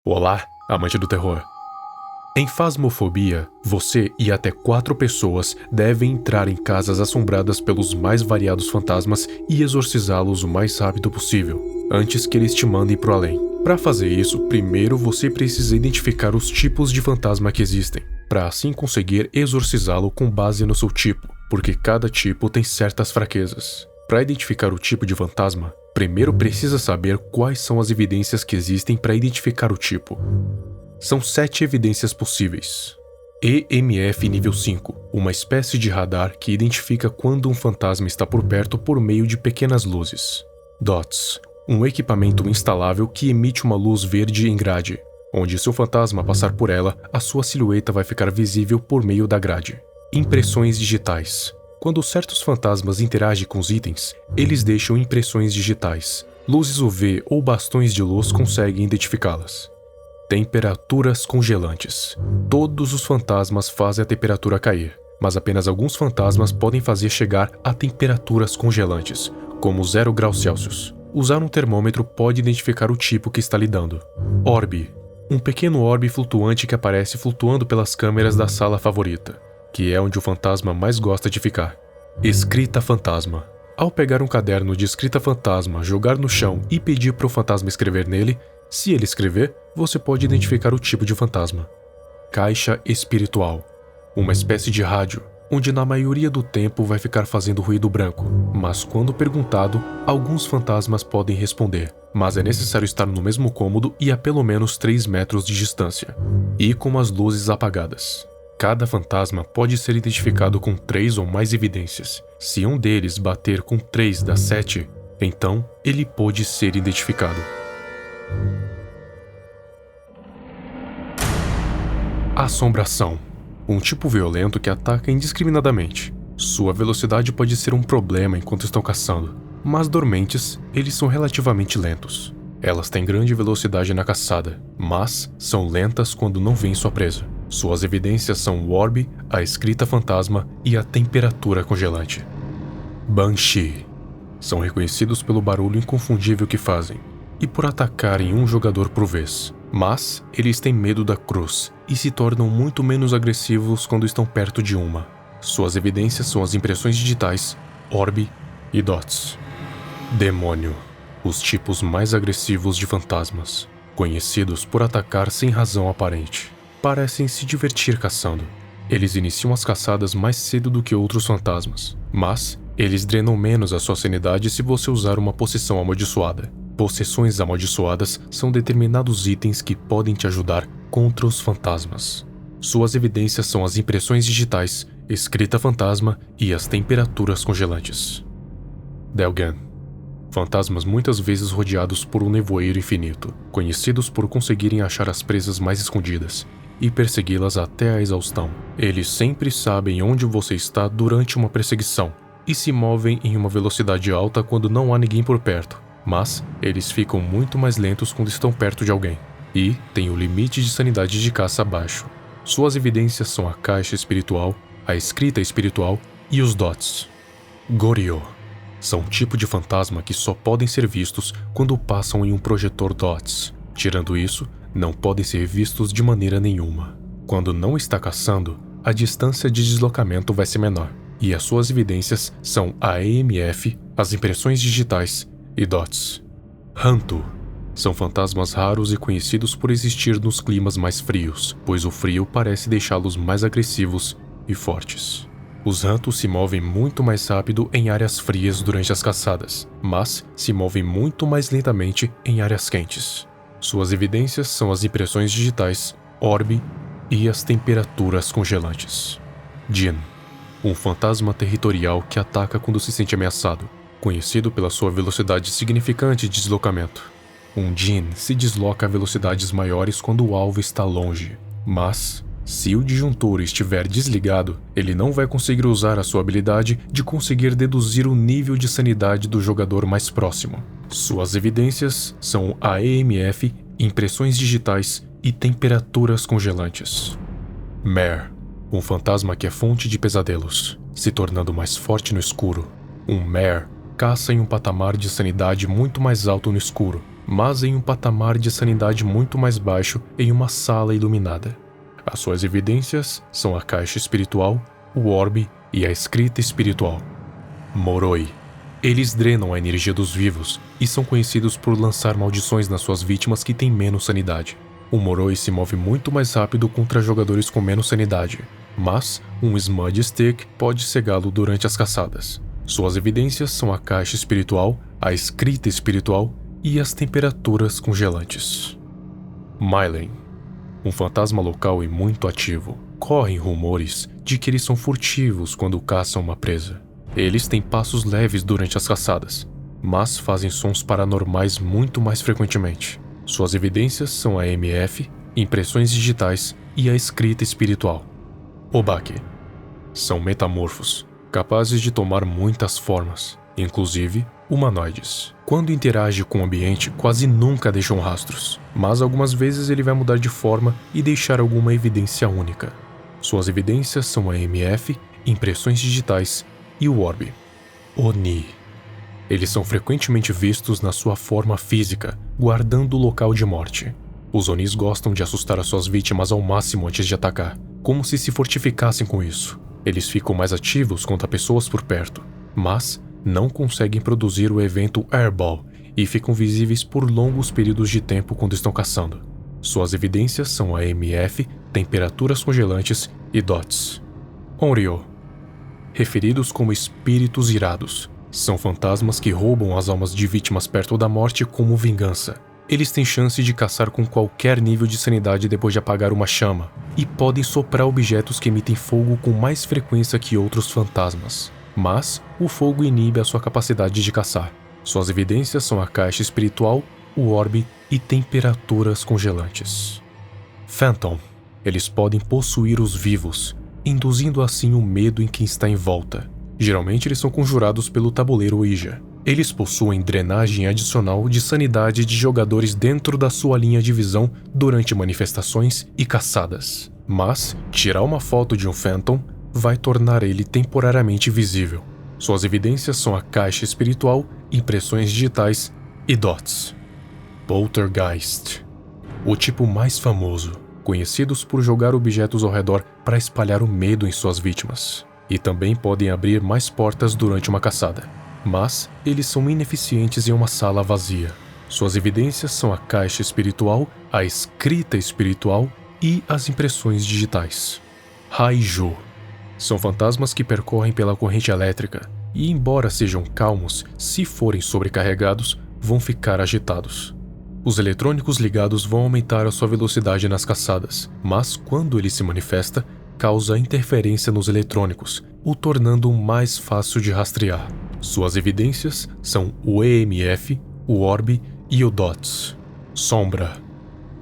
Olá, amante do terror. Em Phasmophobia, você e até 4 pessoas devem entrar em casas assombradas pelos mais variados fantasmas e exorcizá-los o mais rápido possível, antes que eles te mandem pro além. Para fazer isso, primeiro você precisa identificar os tipos de fantasma que existem, para assim conseguir exorcizá-lo com base no seu tipo, porque cada tipo tem certas fraquezas. Para identificar o tipo de fantasma, primeiro precisa saber quais são as evidências que existem para identificar o tipo. São 7 evidências possíveis. EMF nível 5, uma espécie de radar que identifica quando um fantasma está por perto por meio de pequenas luzes. DOTS, um equipamento instalável que emite uma luz verde em grade, onde se o fantasma passar por ela, a sua silhueta vai ficar visível por meio da grade. Impressões digitais. Quando certos fantasmas interagem com os itens, eles deixam impressões digitais. Luzes UV ou bastões de luz conseguem identificá-las. Temperaturas congelantes. Todos os fantasmas fazem a temperatura cair, mas apenas alguns fantasmas podem fazer chegar a temperaturas congelantes, como 0 graus Celsius. Usar um termômetro pode identificar o tipo que está lidando. Orbe. Um pequeno orbe flutuante que aparece flutuando pelas câmeras da sala favorita, que é onde o fantasma mais gosta de ficar. Escrita fantasma. Ao pegar um caderno de escrita fantasma, jogar no chão e pedir para o fantasma escrever nele, se ele escrever, você pode identificar o tipo de fantasma. Caixa espiritual. Uma espécie de rádio, onde na maioria do tempo vai ficar fazendo ruído branco, mas quando perguntado, alguns fantasmas podem responder, mas é necessário estar no mesmo cômodo e a pelo menos 3 metros de distância, e com as luzes apagadas. Cada fantasma pode ser identificado com 3 ou mais evidências. Se um deles bater com 3 das 7, então ele pode ser identificado. Assombração. Um tipo violento que ataca indiscriminadamente. Sua velocidade pode ser um problema enquanto estão caçando, mas dormentes, eles são relativamente lentos. Elas têm grande velocidade na caçada, mas são lentas quando não veem sua presa. Suas evidências são o orbe, a escrita fantasma e a temperatura congelante. Banshee. São reconhecidos pelo barulho inconfundível que fazem e por atacarem um jogador por vez. Mas eles têm medo da cruz e se tornam muito menos agressivos quando estão perto de uma. Suas evidências são as impressões digitais, orbe e dots. Demônio. Os tipos mais agressivos de fantasmas, conhecidos por atacar sem razão aparente. Parecem se divertir caçando. Eles iniciam as caçadas mais cedo do que outros fantasmas, mas eles drenam menos a sua sanidade se você usar uma possessão amaldiçoada. Possessões amaldiçoadas são determinados itens que podem te ajudar contra os fantasmas. Suas evidências são as impressões digitais, escrita fantasma e as temperaturas congelantes. Delgan. Fantasmas muitas vezes rodeados por um nevoeiro infinito, conhecidos por conseguirem achar as presas mais escondidas e persegui-las até a exaustão. Eles sempre sabem onde você está durante uma perseguição e se movem em uma velocidade alta quando não há ninguém por perto, mas eles ficam muito mais lentos quando estão perto de alguém e têm o limite de sanidade de caça baixo. Suas evidências são a caixa espiritual, a escrita espiritual e os dots. Goryo. São um tipo de fantasma que só podem ser vistos quando passam em um projetor DOTS. Tirando isso, não podem ser vistos de maneira nenhuma. Quando não está caçando, a distância de deslocamento vai ser menor, e as suas evidências são a EMF, as impressões digitais e DOTS. Hantu. São fantasmas raros e conhecidos por existir nos climas mais frios, pois o frio parece deixá-los mais agressivos e fortes. Os Hantu se movem muito mais rápido em áreas frias durante as caçadas, mas se movem muito mais lentamente em áreas quentes. Suas evidências são as impressões digitais, orbe e as temperaturas congelantes. Jinn. Um fantasma territorial que ataca quando se sente ameaçado, conhecido pela sua velocidade significante de deslocamento. Um Jinn se desloca a velocidades maiores quando o alvo está longe, mas se o disjuntor estiver desligado, ele não vai conseguir usar a sua habilidade de conseguir deduzir o nível de sanidade do jogador mais próximo. Suas evidências são a EMF, impressões digitais e temperaturas congelantes. Mare. Um fantasma que é fonte de pesadelos, se tornando mais forte no escuro. Um Mare caça em um patamar de sanidade muito mais alto no escuro, mas em um patamar de sanidade muito mais baixo em uma sala iluminada. As suas evidências são a caixa espiritual, o orbe e a escrita espiritual. Moroi. Eles drenam a energia dos vivos e são conhecidos por lançar maldições nas suas vítimas que têm menos sanidade. O Moroi se move muito mais rápido contra jogadores com menos sanidade, mas um Smudge Stick pode cegá-lo durante as caçadas. Suas evidências são a caixa espiritual, a escrita espiritual e as temperaturas congelantes. Mylen. Um fantasma local e muito ativo. Correm rumores de que eles são furtivos quando caçam uma presa. Eles têm passos leves durante as caçadas, mas fazem sons paranormais muito mais frequentemente. Suas evidências são a MF, impressões digitais e a escrita espiritual. Obake. São metamorfos, capazes de tomar muitas formas, inclusive humanoides. Quando interage com o ambiente, quase nunca deixam rastros, mas algumas vezes ele vai mudar de forma e deixar alguma evidência única. Suas evidências são a MF, impressões digitais e o orbe. Oni. Eles são frequentemente vistos na sua forma física, guardando o local de morte. Os Onis gostam de assustar as suas vítimas ao máximo antes de atacar, como se fortificassem com isso. Eles ficam mais ativos contra pessoas por perto, mas não conseguem produzir o evento Airball e ficam visíveis por longos períodos de tempo quando estão caçando. Suas evidências são a MF, temperaturas congelantes e DOTS. Onryo. Referidos como espíritos irados, são fantasmas que roubam as almas de vítimas perto da morte como vingança. Eles têm chance de caçar com qualquer nível de sanidade depois de apagar uma chama, e podem soprar objetos que emitem fogo com mais frequência que outros fantasmas. Mas o fogo inibe a sua capacidade de caçar. Suas evidências são a caixa espiritual, o orbe e temperaturas congelantes. Phantom. Eles podem possuir os vivos, induzindo assim o medo em quem está em volta. Geralmente eles são conjurados pelo tabuleiro Ouija. Eles possuem drenagem adicional de sanidade de jogadores dentro da sua linha de visão durante manifestações e caçadas. Mas tirar uma foto de um Phantom vai tornar ele temporariamente visível. Suas evidências são a caixa espiritual, impressões digitais e DOTS. Poltergeist. O tipo mais famoso, conhecidos por jogar objetos ao redor para espalhar o medo em suas vítimas. E também podem abrir mais portas durante uma caçada. Mas eles são ineficientes em uma sala vazia. Suas evidências são a caixa espiritual, a escrita espiritual e as impressões digitais. Raiju. São fantasmas que percorrem pela corrente elétrica e, embora sejam calmos, se forem sobrecarregados, vão ficar agitados. Os eletrônicos ligados vão aumentar a sua velocidade nas caçadas, mas quando ele se manifesta, causa interferência nos eletrônicos, o tornando mais fácil de rastrear. Suas evidências são o EMF, o orbe e o DOTS. Sombra.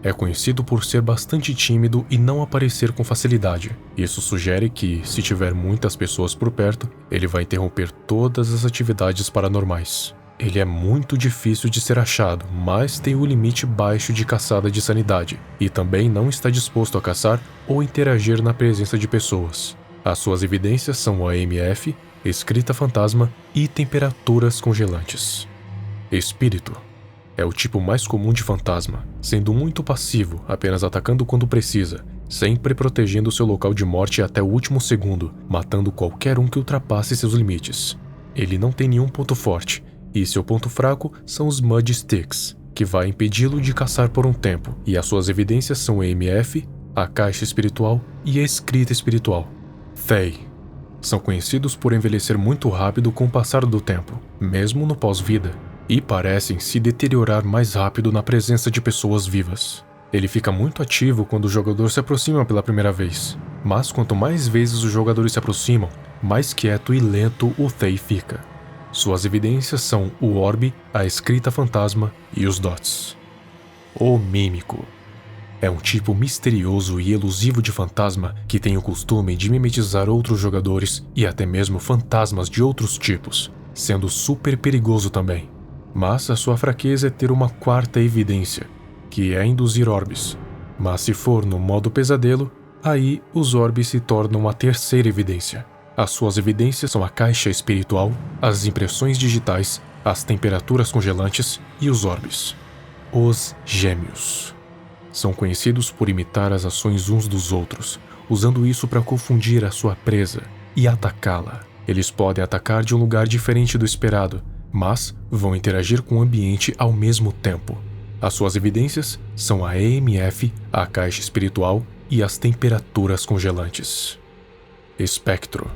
É conhecido por ser bastante tímido e não aparecer com facilidade. Isso sugere que, se tiver muitas pessoas por perto, ele vai interromper todas as atividades paranormais. Ele é muito difícil de ser achado, mas tem um limite baixo de caçada de sanidade, e também não está disposto a caçar ou interagir na presença de pessoas. As suas evidências são a MF, escrita fantasma e temperaturas congelantes. Espírito. É o tipo mais comum de fantasma, sendo muito passivo, apenas atacando quando precisa, sempre protegendo seu local de morte até o último segundo, matando qualquer um que ultrapasse seus limites. Ele não tem nenhum ponto forte, e seu ponto fraco são os Mudge Sticks, que vai impedi-lo de caçar por um tempo, e as suas evidências são a MF, a caixa espiritual e a escrita espiritual. Thay. São conhecidos por envelhecer muito rápido com o passar do tempo, mesmo no pós-vida, e parecem se deteriorar mais rápido na presença de pessoas vivas. Ele fica muito ativo quando o jogador se aproxima pela primeira vez, mas quanto mais vezes os jogadores se aproximam, mais quieto e lento o Thay fica. Suas evidências são o orbe, a escrita fantasma e os DOTS. O Mímico. É um tipo misterioso e elusivo de fantasma que tem o costume de mimetizar outros jogadores e até mesmo fantasmas de outros tipos, sendo super perigoso também. Mas a sua fraqueza é ter uma quarta evidência, que é induzir orbes. Mas se for no modo pesadelo, aí os orbes se tornam a terceira evidência. As suas evidências são a caixa espiritual, as impressões digitais, as temperaturas congelantes e os orbes. Os Gêmeos. São conhecidos por imitar as ações uns dos outros, usando isso para confundir a sua presa e atacá-la. Eles podem atacar de um lugar diferente do esperado, mas vão interagir com o ambiente ao mesmo tempo. As suas evidências são a EMF, a caixa espiritual e as temperaturas congelantes. Espectro.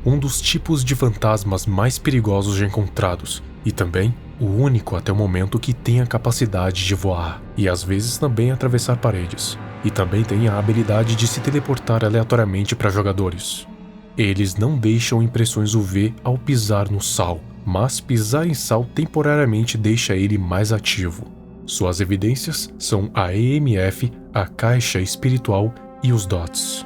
Um dos tipos de fantasmas mais perigosos já encontrados, e também o único até o momento que tem a capacidade de voar, e às vezes também atravessar paredes, e também tem a habilidade de se teleportar aleatoriamente para jogadores. Eles não deixam impressões UV ao pisar no sal, mas pisar em sal temporariamente deixa ele mais ativo. Suas evidências são a EMF, a caixa espiritual e os dots.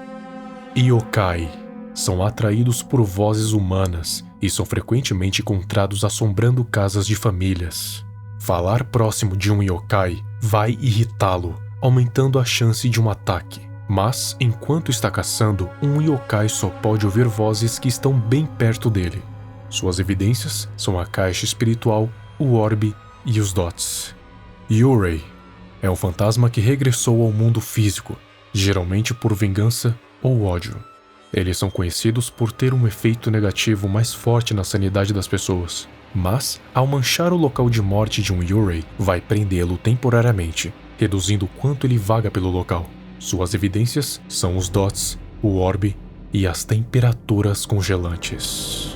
Yokai. São atraídos por vozes humanas e são frequentemente encontrados assombrando casas de famílias. Falar próximo de um yokai vai irritá-lo, aumentando a chance de um ataque. Mas, enquanto está caçando, um yokai só pode ouvir vozes que estão bem perto dele. Suas evidências são a caixa espiritual, o orbe e os dots. Yurei é um fantasma que regressou ao mundo físico, geralmente por vingança ou ódio. Eles são conhecidos por ter um efeito negativo mais forte na sanidade das pessoas, mas, ao manchar o local de morte de um Yurei, vai prendê-lo temporariamente, reduzindo o quanto ele vaga pelo local. Suas evidências são os dots, o orbe e as temperaturas congelantes.